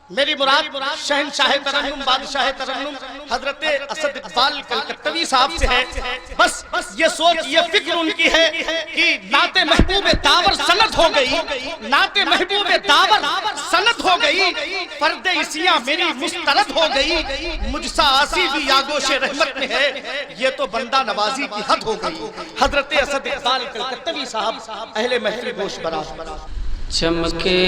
میری مراد شہنشاہ ترنم بادشاہ ترنم حضرت اسد اقبال کلکتوی صاحب سے ہے. بس یہ سوچ یہ فکر ان کی ہے کہ نعت محبوب داور سند ہو گئی, نعت محبوب داور سند ہو گئی, فرد عیسیاں میری مسترد ہو گئی, مجھ سا آسی بھی آگوش رحمت میں ہے, یہ تو بندہ نوازی کی حد ہو گئی. حضرت اسد اقبال کلکتوی صاحب اہل محفل گوش برا چمکے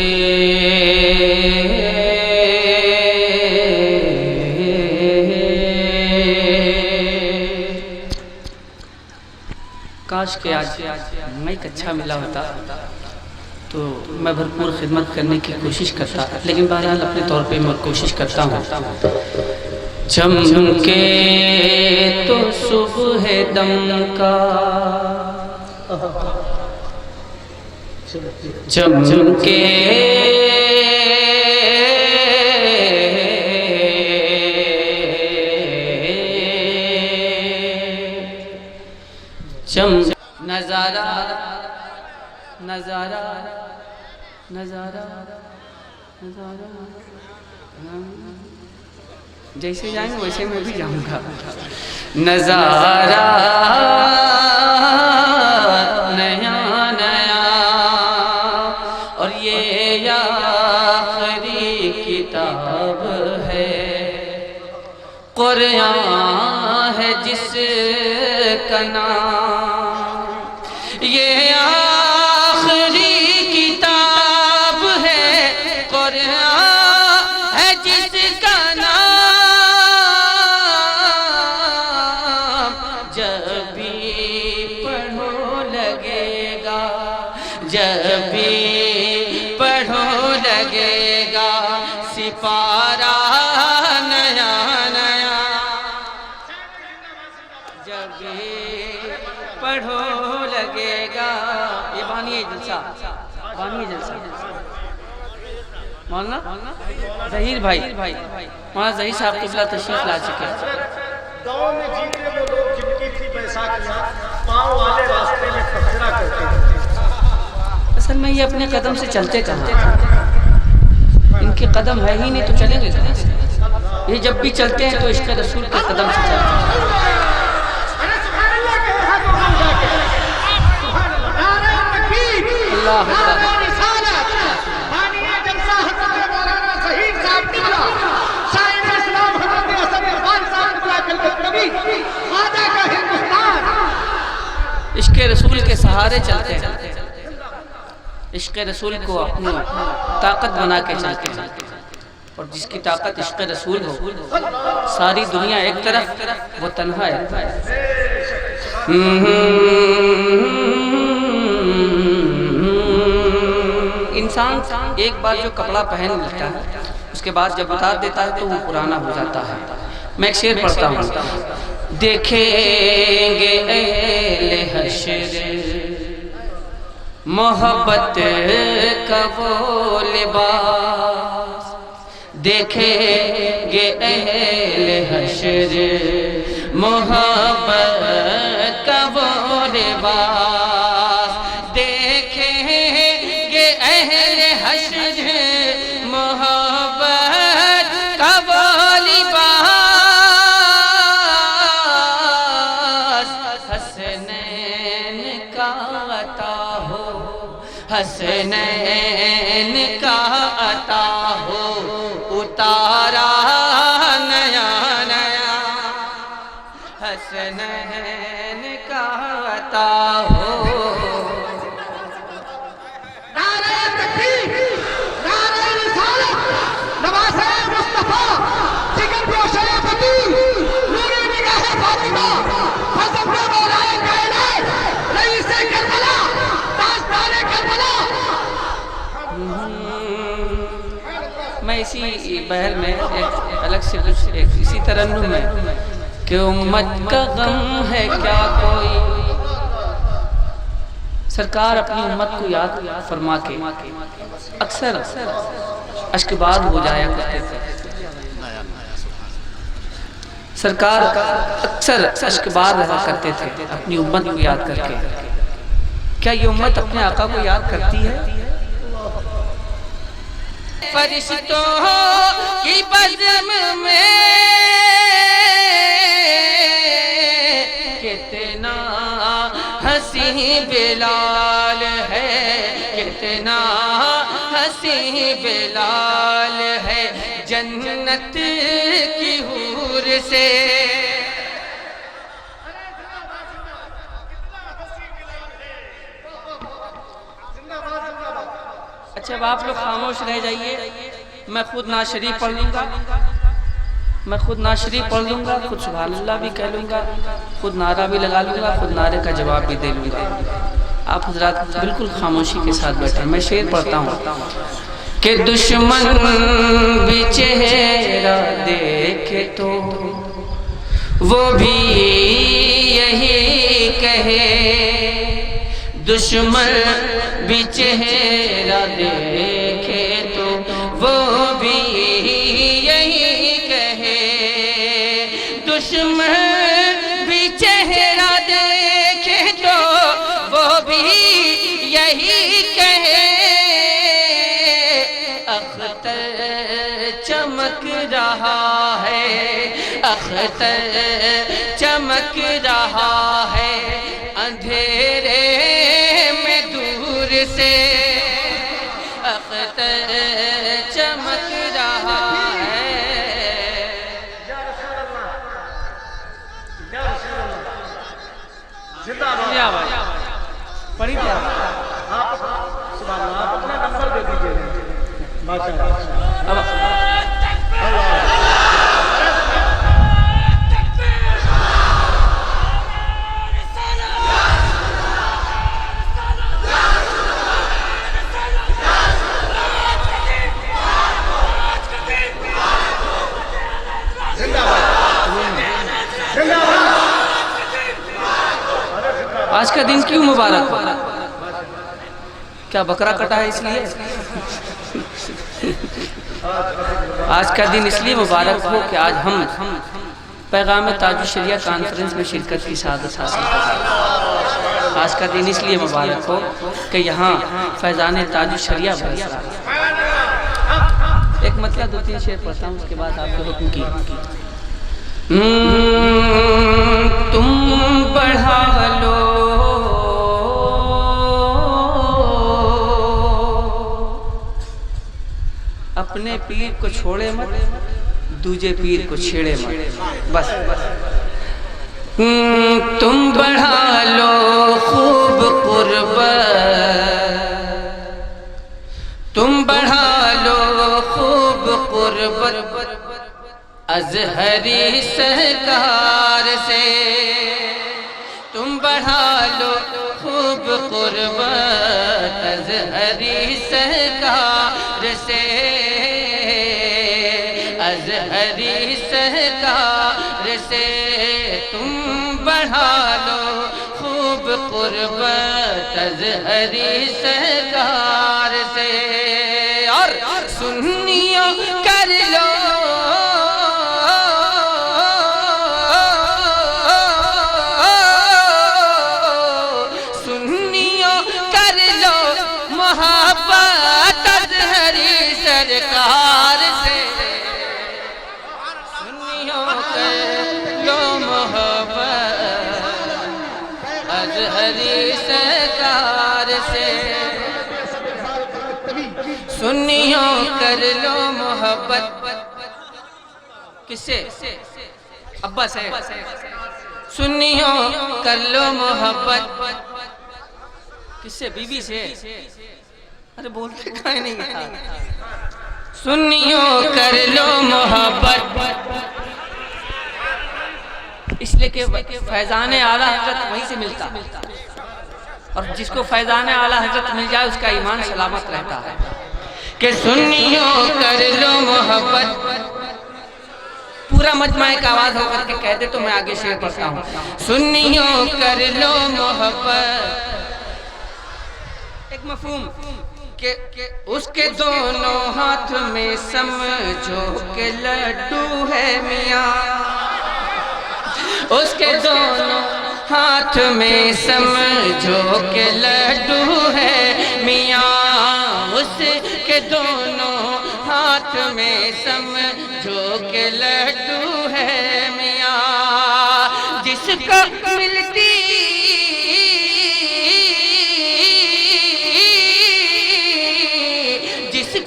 کاش کہ آج مائک اچھا ملا ہوتا تو میں بھرپور خدمت کرنے کی کوشش کرتا, لیکن بہرحال اپنے طور پہ میں کوشش کرتا ہوں. چمکے تو صبح دم کا چمکے نظارہ نظارہ نظارہ نظارہ جیسے جائیں گے ویسے میں بھی جاؤں گا. نظارہ نیا نیا اور یہ آخری کتاب ہے, قرآن ہے جس کا نام, یہ آخری کتاب ہے, قرآن ہے جس کا نام, جب بھی پڑھو لگے گا, جب بھی پڑھو لگے گا سپارہ نیا نیا, جب بھی پڑھو لگے گا. یہ بانی جلسہ, بانی جلسہ مولانا ظہیر بھائی, مولانا ظہیر صاحب قبلہ تشریف لا چکے ہیں. گاؤں میں جیتے وہ لوگ جن کی تھی بیساکھیاں پاؤں والے راستے میں تبصرہ کرتے ہیں. اصل میں یہ اپنے قدم سے چلتے کہاں, ان کے قدم ہے ہی نہیں تو چلیں گے کہاں سے. یہ جب بھی چلتے ہیں تو عشق رسول کے قدم سے چلتے ہیں. اللہ اکبر. عشق رسول کے سہارے چلتے ہیں, عشق رسول کو اپنی طاقت بنا کے چلتے ہیں, اور جس کی طاقت عشق رسول ہو ساری دنیا ایک طرف وہ تنہا ہے. انسان ایک بار جو کپڑا پہن لیتا ہے اس کے بعد جب اتار دیتا ہے تو وہ پرانا ہو جاتا ہے. میں ایک شعر پڑھتا ہوں. دیکھیں گے اہل حشر محبت کا وہ لباس, دیکھیں گے اہل حشر محبت کا وہ لباس, دیکھیں گے اہل حشر محبت کا وہ لباس, حسنین کا عطا ہو, حسنین کا عطا ہو, اتارا نیا نیا, حسنین کا عطا ہو. میں اسی بہر میں ایک الگ سے کچھ اسی ترنم میں کہ امت کا غم ہے کیا کوئی, سرکار اپنی امت کو یاد فرما کے اکثر اشکبار ہو جایا کرتے تھے. سرکار اکثر اشکبار رہا کرتے تھے اپنی امت کو یاد کر کے. کیا یہ امت اپنے آقا کو یاد کرتی ہے؟ فرشتوں کی بزم میں کتنا حسین بلال ہے، کتنا حسین بلال ہے جنت کی حور سے۔ اچھا اب آپ لوگ خاموش رہ جائیے، میں خود نعت شریف پڑھ لوں گا، میں خود نعت شریف پڑھ لوں گا، خود سبحان اللہ بھی کہہ لوں گا، خود نعرہ بھی لگا لوں گا، خود نعرے کا جواب بھی دے لوں گا۔ آپ حضرات بالکل خاموشی کے ساتھ بیٹھیں، میں شعر پڑھتا ہوں کہ دشمن بھی چہرہ دیکھے تو وہ بھی یہی کہے، دشمن بھی چہرہ دیکھے تو وہ بھی یہی کہے، دشمن بھی چہرہ دیکھے تو وہ بھی یہی کہے، اختر چمک رہا ہے، اختر چمک رہا ہے اندھیرے میں دور سے، اختر چمک رہا ہے۔ یا رسول اللہ، یا رسول اللہ، زندہ باد۔ پڑھی تھی آپ سبحان اللہ، آپ اپنا نمبر دے دیجئے ماشاءاللہ۔ آج کا دن کیوں مبارک ہو؟ کیا بکرا کٹا ہے اس لیے؟ آج کا دن اس لیے مبارک ہو کہ آج ہم پیغام تاج الشریعہ کانفرنس میں شرکت کی سعادت حاصل کرتے ہیں۔ آج کا دن اس لیے مبارک ہو کہ یہاں فیضان تاج الشریعہ برس رہا ہے۔ ایک مطلب دو تین شعر پڑھتا ہوں، اس کے بعد آپ کے حکم کی۔ تم بڑھا لو اپنے پیر کو چھوڑے مت، دوجے پیر کو چھیڑے مت، بس تم بڑھا لو خوب قربت، تم بڑھا لو خوب قربت ازہری سرکار سے، تم بڑھا لو خوب قربت ازہری سرکار سے، ازہری سرکار سے تم بڑھا لو خوب قربت ازہری سرکار سے، اور سنیوں کر لو محبت ازہری سرکار سے، سنیوں کر لو محبت ازہری سرکار سے، سنیوں کر لو محبت کس سے؟ ابا سے۔ سنیوں کر لو محبت کس سے؟ بی بی سے۔ ارے بولتے کہیں نہیں تھا۔ سنیوں کر لو محبت، اس لیے کہ فیضان اعلیٰ حضرت وہیں سے ملتا، اور جس کو فیضان اعلیٰ حضرت مل جائے اس کا ایمان سلامت رہتا ہے۔ کہ سنیوں کر لو محبت، پورا مجمع ایک آواز ہو کر کے کہہ دے تو میں آگے شعر پڑھتا ہوں۔ سنیوں کر لو محبت، ایک مفہوم کہ اس کے دونوں ہاتھ میں سمجھو کہ لڈو ہے میاں، اس کے دونوں ہاتھ میں سمجھو کہ لڈو ہے میاں، اس کے دونوں ہاتھ میں سمجھو کہ لڈو ہے میاں، جس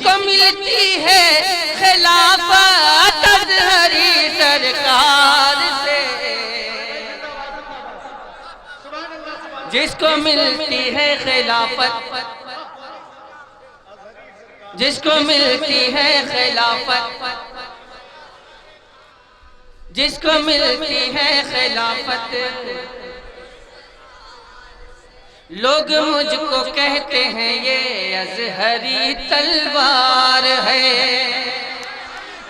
کو ملتی ہے خلافت اظہری سرکار سے، جس کو ملتی ہے خلافت، جس کو ملتی ہے خلافت، جس کو ملتی ہے خلافت، لوگ مجھ کو کہتے ہیں یہ ازہری تلوار ہے،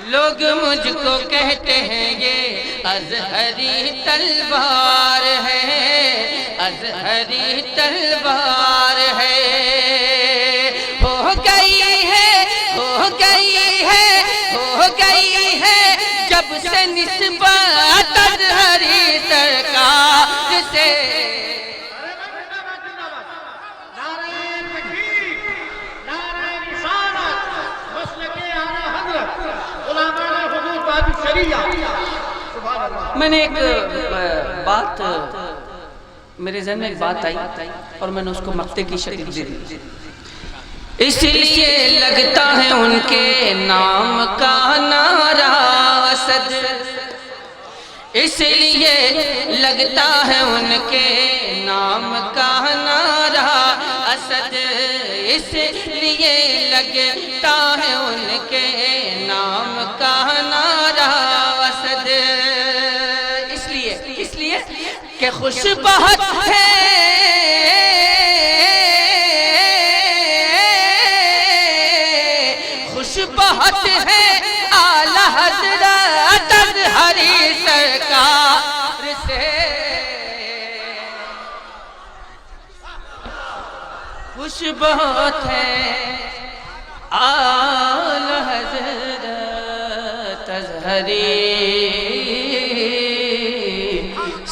لوگ مجھ کو کہتے ہیں یہ ازہری تلوار ہے، ازہری تلوار ہے، ہو گئی ہے، ہو گئی ہے، ہو گئی ہے جب سے نسبت ازہری سرکار سے، میں نے ایک بات میرے ذہن میں ایک بات آئی اور میں نے اس کو مقطع کی شکل دے دی، اس لیے لگتا ہے ان کے نام کا نعرہ اسد، اس لیے لگتا ہے ان کے نام کا نعرہ اسد، اس لیے لگتا ہے ان کے نام کا نعرہ اسد، اس لیے کہ خوش بہت ہے، خوش بہت ہے اعلی حضرت اظہری سرکار سے، خوش بہت ہے اعلی حضرت اظہری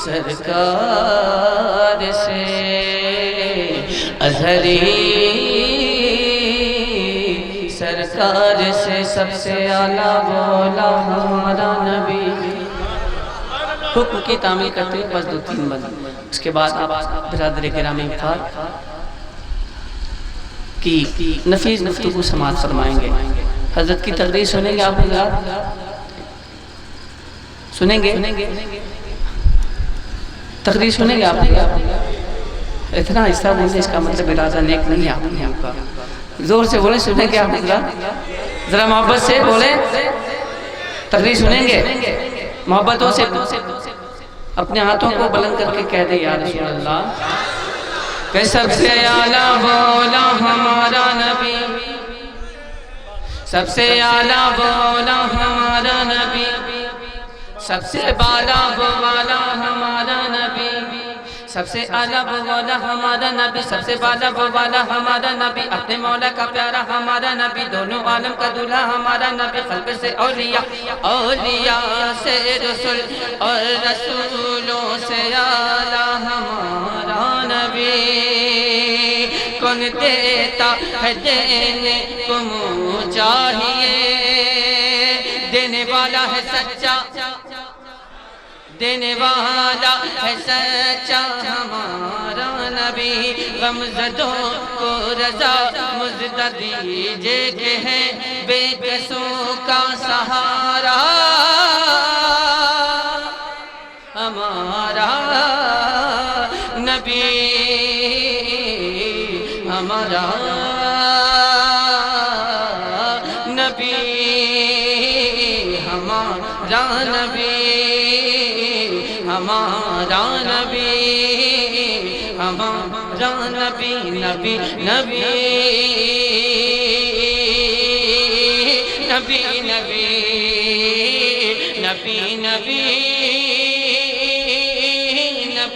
سرکار سے، اظہری سرکار سے سب سے اعلیٰ بولا ہمارا نبی۔ حکم کی تعمیل کرتے ہیں بس 2-3 بند، اس کے بعد آپ برادر گرامی افطار کی نفیس گفتگو سماعت فرمائیں گے، حضرت کی تقریر سنیں گے، آپ حضرات سنیں گے، تقریر سنیں گے آپ، اتنا آہستہ بولیں اس کا مطلب ارادہ نیک نہیں ہے آپ نے، آپ کا زور سے بولیں، سنیں گے آپ حضرات، ذرا محبت سے بولیں، تقریر سنیں گے، محبتوں سے اپنے ہاتھوں کو بلند کر کے کہہ دیں یا رسول اللہ، کہ سب سے اعلیٰ بولا ہمارا نبی، سب سے اعلیٰ بولا ہمارا نبی، سب سے بالا بوالا ہمارا نبی، سب سے اعلیٰ بوالا ہمارا نبی، سب سے بالا بوالا ہمارا نبی، اپنے مولا کا پیارا ہمارا نبی، دونوں عالم کا دولہا ہمارا نبی، خلق سے اولیاء، اولیاء سے رسول اور رسولوں سے اعلیٰ ہمارا نبی، کون دیتا ہے دینے کو منہ چاہیے، دینے والا ہے سچا، دینے والا ہے سچا ہمارا نبی، غمزدوں کو رضا مزدہ دیجے کہ ہے بے کسوں کا سہارا ہمارا نبی، ہمارا نبی، ہمارا نبی، ہمارا نبی، ہمارا نبی، نبی نبی نبی نبی نبی نبی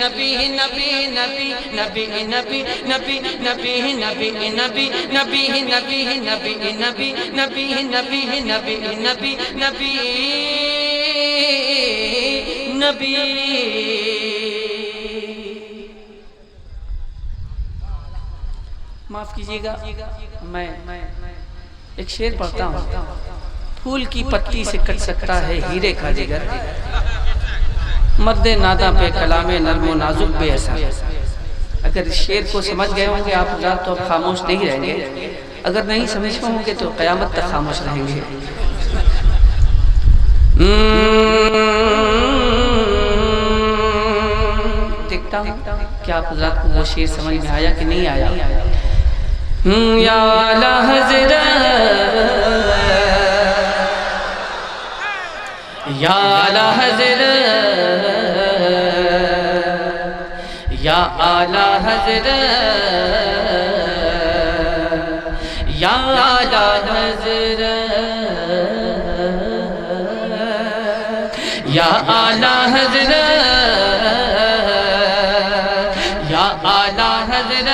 نبی نبی نبی نبی نبی نبی نبی نبی نبی نبی نبی نبی نبی نبی نبی نبی نبی نبی نبی. معاف کیجیے گا میں ایک شعر پڑھتا ہوں. پھول کی پتی سے کٹ سکتا ہے ہیرے کا جگر، مرد ناداں پہ کلام نرم و نازک بے اثر. اگر اس شعر کو سمجھ گئے ہوں گے آپ حضرات تو خاموش نہیں رہیں گے، اگر نہیں سمجھ ہوں گے تو قیامت تک خاموش رہیں گے. دیکھتا ہوں کہ آپ حضرات کو وہ شعر سمجھ میں آیا کہ نہیں آیا. یا اعلیٰ حضرت، یا اعلیٰ حضرت، یا اعلیٰ حضرت، یا اعلیٰ حضرت، یا اعلیٰ حضرت، یا اعلیٰ حضرت،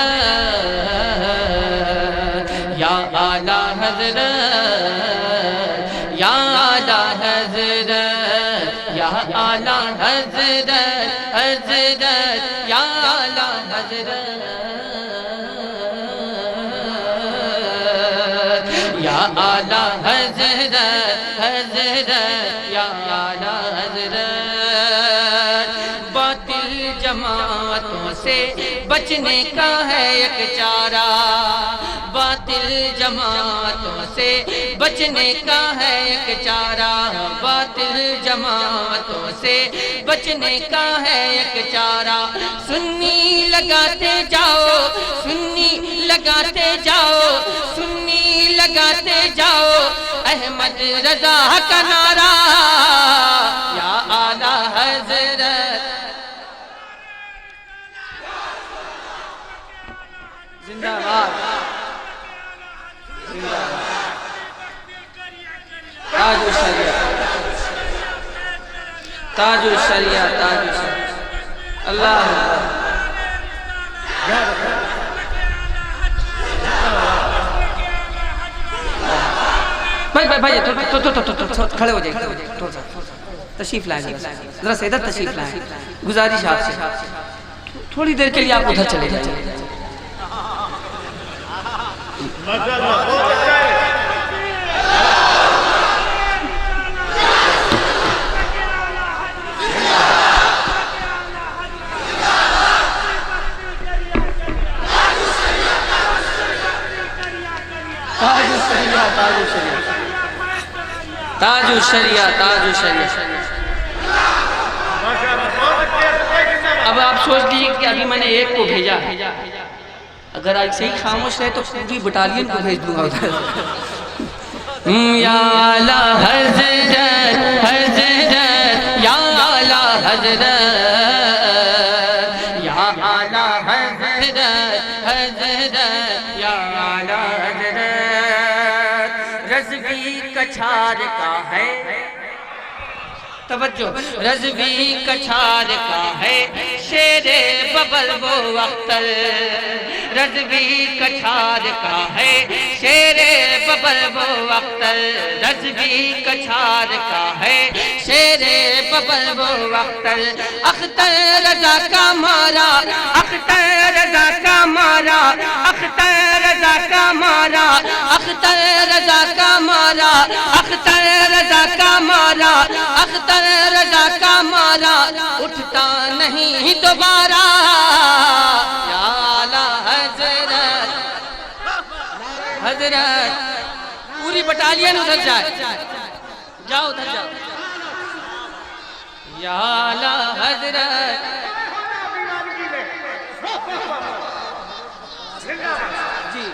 یا اعلیٰ حضرت، یا اعلیٰ حضرت، یا اعلیٰ حضرت، حضرت یا اعلیٰ حضرت، یا اعلیٰ حضرت، حضرت یا اعلیٰ حضرت. باطل جماعتوں سے بچنے کا ہے ایک چارہ، باطل جماعتوں سے بچنے کا ہے ایک چارہ، باطل جماعتوں سے بچنے کا ہے ایک چارہ. سنی لگاتے جاؤ، سنی لگاتے جاؤ، سنی لگاتے جاؤ احمد رضا کا نعرہ. یا اعلیٰ حضرت، زندہ باد، زندہ باد. تاج الشریعہ، تاج الشریعہ، تاج الشریعہ. اللہ بھائی کھڑے ہو جائیں، تشریف لائیں، ذرا سے ادھر تشریف لائیں. گزارش آپ سے تھوڑی دیر کے لیے آپ ادھر چلے جائیں. تاج الشریعہ، تاج الشریعہ، تاج الشریعہ، تاج الشریعہ. اب آپ سوچ لیجیے کہ ابھی میں نے ایک کو بھیجا، اگر آج صحیح خاموش رہے تو پوری بٹالین کو بھیج دوں گا ادھر. یا اعلیٰ حضرت، حضرت یا اعلیٰ حضرت، یا اعلیٰ حضرت، حضرت یا اعلیٰ حضرت. رضوی کچھار کا ہے، توجہ، رضوی کچھار کا ہے شیر ببر وہ اختر. رضوی کچھار کا ہے شیر ببر وہ اختر. رضوی کچھار کا ہے شیر ببر وہ اختر. اختر رضا کا مارا، اختر رضا کا مارا، اختر رضا کا مارا، اختر رضا کا مارا، اختر رضا کا مارا، اختر رضا کا مارا، اٹھتا نہیں دوبارہ. یا اعلیٰ حضرت، حضرت پوری بٹالین ادھر جائے، جاؤ ادھر جاؤ. یا اعلیٰ حضرت، جی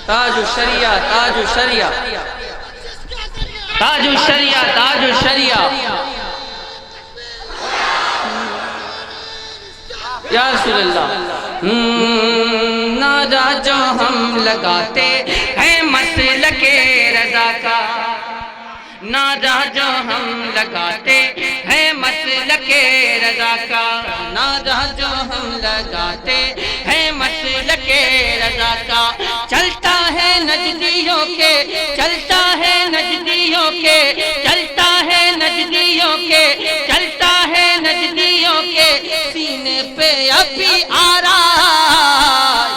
تاج الشریعہ، تاج الشریعہ. تاج الشریعہ تاج الشریعہ یا رسول اللہ. نعرہ جو ہم لگاتے ہیں مسلک رضا کا، نعرہ جو ہم لگاتے ہیں مسلک رضا کا، نعرہ جو ہم لگاتے ہیں مسلک رضا کا. چلتا ہے نجدیوں کے، چلتا ہے نجدیوں کے، چلتا ہے نجدیوں کے، چلتا ہے نجدیوں کے سینے پہ ابھی آ رہا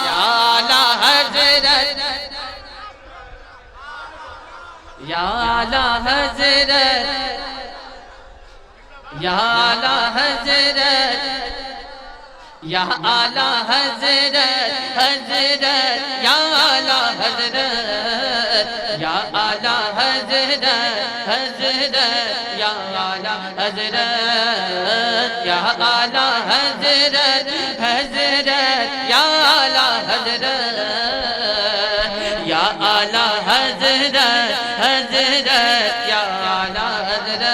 یا اعلیٰ حضرت، یا اعلیٰ حضرت، یا اعلیٰ حضرت، یا اعلیٰ حضرت، حضرت یا اعلیٰ حضرت، یا اعلیٰ حضرت، حضرت یا اعلیٰ حضرت، یا اعلیٰ حضرت، حضرت یا اعلیٰ حضرت، یا اعلیٰ حضرت، حضرت یا اعلیٰ حضرت.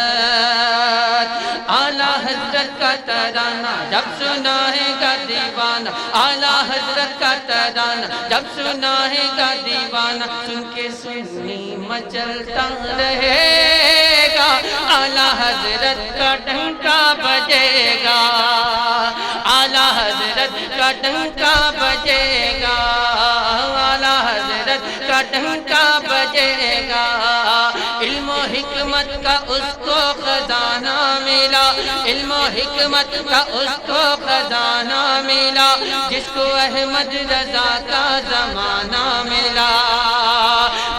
اعلیٰ حضرت کا ترانہ جب سنائے گا دیوانہ، اعلیٰ حضرت کا ترانہ جب سنائے گا دیوانہ، سن کے سنی مچلتا رہے گا. اعلیٰ حضرت کا ڈنکا بجے گا، اعلیٰ حضرت کا ڈنکا بجے گا، اعلیٰ حضرت کا ڈنکا بجے گا. علم و حکمت کا اس کو خزانہ ملا، علم و حکمت کا اس کو خزانہ ملا، جس کو احمد رضا کا زمانہ ملا.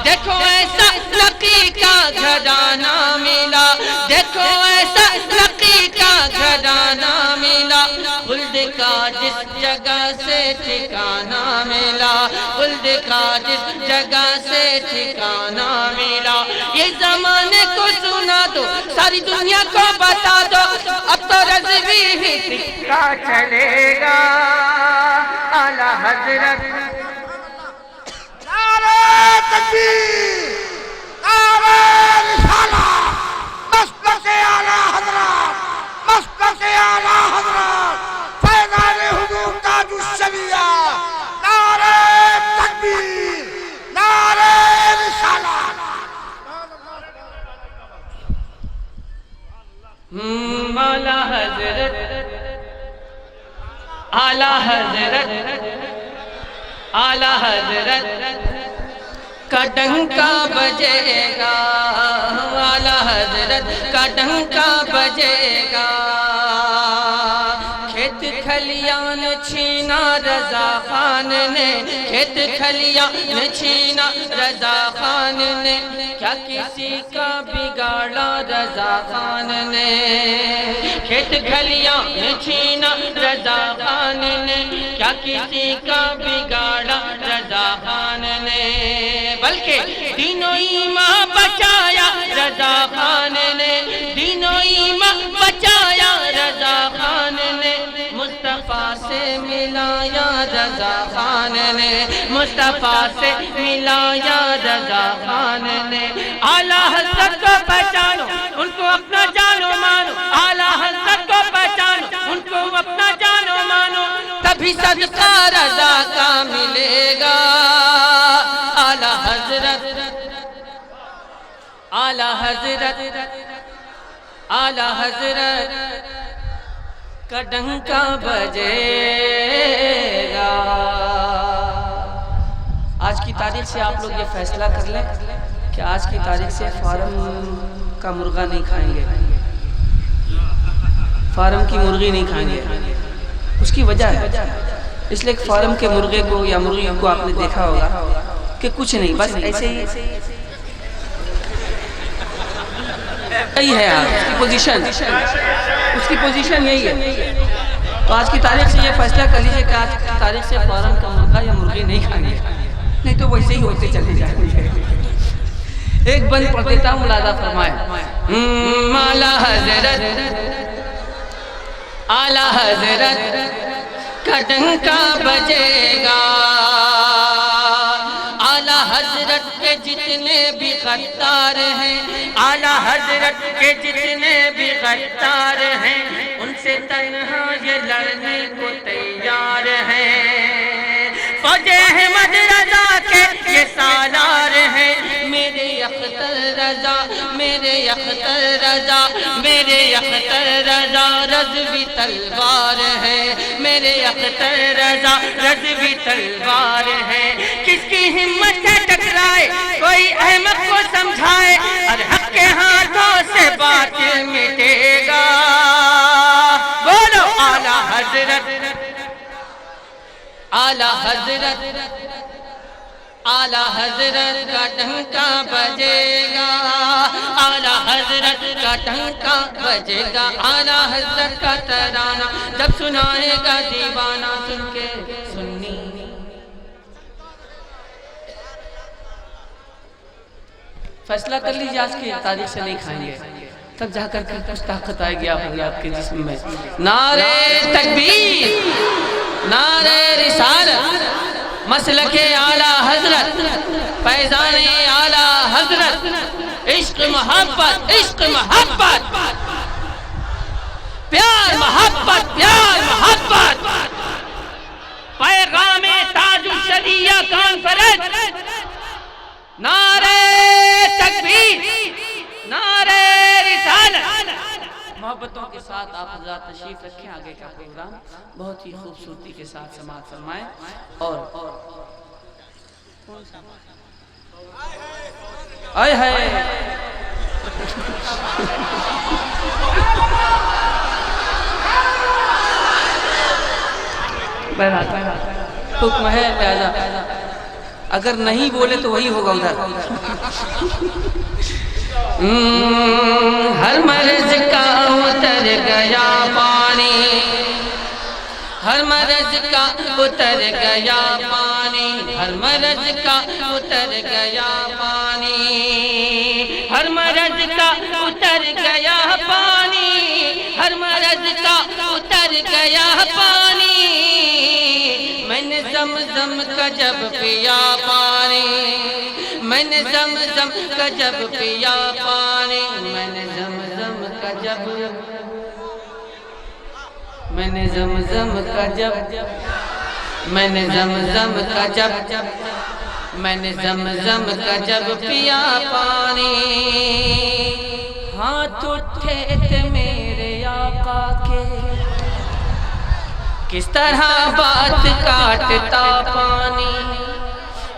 دیکھو ایسا نقی کا گھرانہ ملا، دیکھو ایسا نقی کا گھرانہ ملا، خلد کا جس جگہ سے ٹھکانہ ملا، خلد کا جس جگہ سے ٹھکانہ ملا. یہ زمانے کو سنا دو، ساری دنیا کو بتا دو، اب تو رضوی ہی سکہ چلے گا. اعلیٰ حضرت نعرہ تکبیر، نعرہ رسالت، مسلک اعلیٰ حضرت، مسلک اعلیٰ حضرت، فیضان حضور تاج الشریعہ. نعرہ تکبیر، نعرہ رسالت. اعلیٰ حضرت، اعلیٰ حضرت، اعلیٰ حضرت کا ڈنکا بجے گا، اعلیٰ حضرت کا ڈنکا بجے گا. کھیت کھلیان چھینا رضا خان نے، کھیت کھلیان چھینا رضا خان نے، کیا کسی کا بگاڑا رضا خان نے. کھیت کھلیان چھینا رضا خان نے، کیا کسی کا بگاڑا رضا خان نے. بلکہ دین و ایمان بچایا رضا خان نے، دین و ایمان بچایا رضا خان نے. مصطفیٰ سے ملایا رضا خان نے، مصطفیٰ سے ملایا رضا خان نے. اعلیٰ حضرت کو پہچانو، ان کو اپنا جانو مانو، اعلیٰ حضرت کو پہچانو، ان کو اپنا جانو مانو، تبھی صدقہ رضا کا ملے گا. اعلیٰ حضرت، اعلیٰ حضرت، اعلیٰ حضرت کا ڈنکا بجے گا. آج کی تاریخ سے آپ لوگ یہ فیصلہ کر لیں کہ آج کی تاریخ سے فارم کا مرغا نہیں کھائیں گے، فارم کی مرغی نہیں کھائیں گے. اس کی وجہ ہے اس لیے کہ فارم کے مرغے کو یا مرغی کو آپ نے دیکھا ہوگا کہ کچھ نہیں، بس ایسے ہی یہی ہے. اس کی پوزیشن یہی ہے. تو آج کی تاریخ سے یہ فیصلہ کر لیجئے کہ آج کی تاریخ سے فارم کا مرغا یا مرغی نہیں کھائیں گے، نہیں تو ویسے ہی ہوتے چلے جائیں گے. ایک بند پڑھ دیتا ہوں، ملاحظہ فرمائے. اعلیٰ حضرت، اعلیٰ حضرت کا ڈنکا بجے گا. اعلیٰ حضرت کے جتنے جتنے بھی غدار ہیں، اعلیٰ حضرت کے جتنے بھی غدار ہیں، ان سے تنہا یہ لڑنے کو تیار ہیں۔ فوج احمد رضا کے یہ سالار ہیں، میرے اختر رضا، میرے اختر رضا، میرے اختر رضا رضوی تلوار ہے، میرے اختر رضا رضوی تلوار ہے۔ کس کی ہمت سے ٹکرائے کوئی احمق کو سمجھائے، اور حق کے ہاتھوں سے باطل مٹے گا۔ بولو اعلیٰ حضرت، اعلیٰ حضرت، اعلیٰ حضرت کا ڈنکا بجے گا، اعلیٰ حضرت کا ڈنکا بجے گا، اعلیٰ حضرت کا ترانہ جب سنائے گا دیوانہ سن کے سنی۔ فیصلہ کر لیجیے آج کی تاریخ سے نہیں کھائیں گے، تب جا کر کچھ طاقت آئے گی آپ کے جسم میں۔ نعرہ تکبیر، نعرہ رسالت، مسلک اعلیٰ حضرت، فیضان اعلیٰ حضرت، عشق محبت، عشق محبت، پیار محبت، پیار محبت، پیغام تاج الشریعہ کانفرنس، نعرہ تکبیر، نعرہ رسالت۔ محبتوں کے ساتھ آپ حضرات تشریف رکھیں، آگے کا پروگرام بہت ہی خوبصورتی کے ساتھ سماعت فرمائیں۔ اور آئے ہائے حکم ہے لہذا اگر نہیں بولے تو وہی ہوگا ادھر۔ ہر مرض کا اتر گیا پانی، ہر مرض کا اتر گیا پانی، ہر مرض کا اتر گیا پانی، ہر مرض کا اتر گیا پانی، ہر مرض کا اتر گیا پانی۔ میں نے زمزم کا جب پیا پانی، میں نے زمزم کا جب پیا پانی، میں نے زمزم کا جب، میں نے زمزم کا جب، میں نے زمزم کا جب، میں نے زمزم کا جب پیا پانی۔ ہاتھ اٹھے تھے میرے آقا کے، کس طرح بات کاٹتا پانی،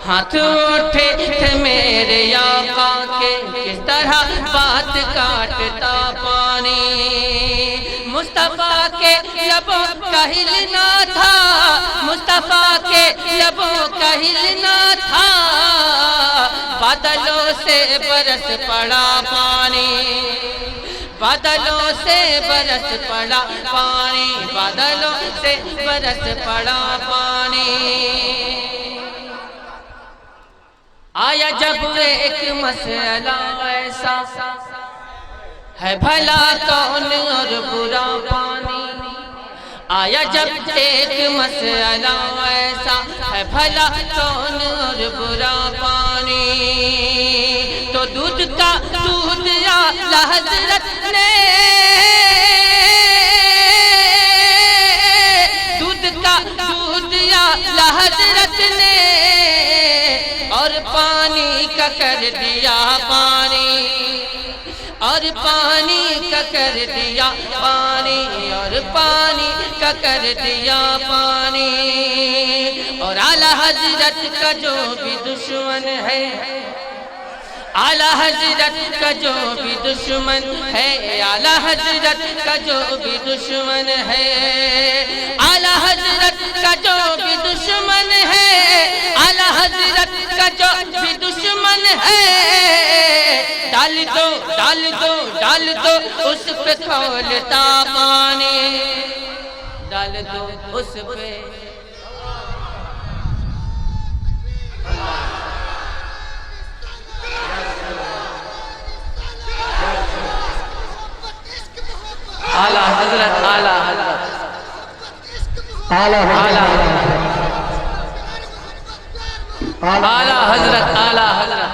ہاتھ اٹھے تھے میرے آقا کے، کس طرح بات کاٹتا پانی۔ مصطفیٰ کے لبوں کا ہلنا تھا، مصطفیٰ کے لبوں کا ہلنا تھا، بادلوں سے برس پڑا پانی، بادلوں سے برس پڑا پانی، بادلوں سے برس پڑا پانی۔ آیا جب ایک مسئلہ ایسا ہے بھلا کون اور برا پانی، آیا جب ایک مسئلہ ایسا ہے بھلا کون اور برا پانی، تو دودھ کا دودھ اعلیٰ حضرت نے، دودھ کا دودھ اعلیٰ حضرت نے، اور پانی کا کر دیا پانی، اور پانی کا کر دیا پانی، اور پانی کا کر دیا پانی۔ اور اعلیٰ حضرت کا جو بھی دشمن ہے، اعلیٰ حضرت کا جو بھی دشمن ہے، اعلیٰ حضرت کا جو بھی دشمن ہے، اعلیٰ حضرت کا جو بھی دشمن ہے، اعلیٰ حضرت کا جو بھی دشمن ہے، ڈال دو ڈال دو ڈال دو اس پہ کھولتا پانی، ڈال دو اس پہ۔ اعلیٰ حضرت، اعلیٰ حضرت، اعلیٰ حضرت، اعلیٰ حضرت، اعلیٰ حضرت،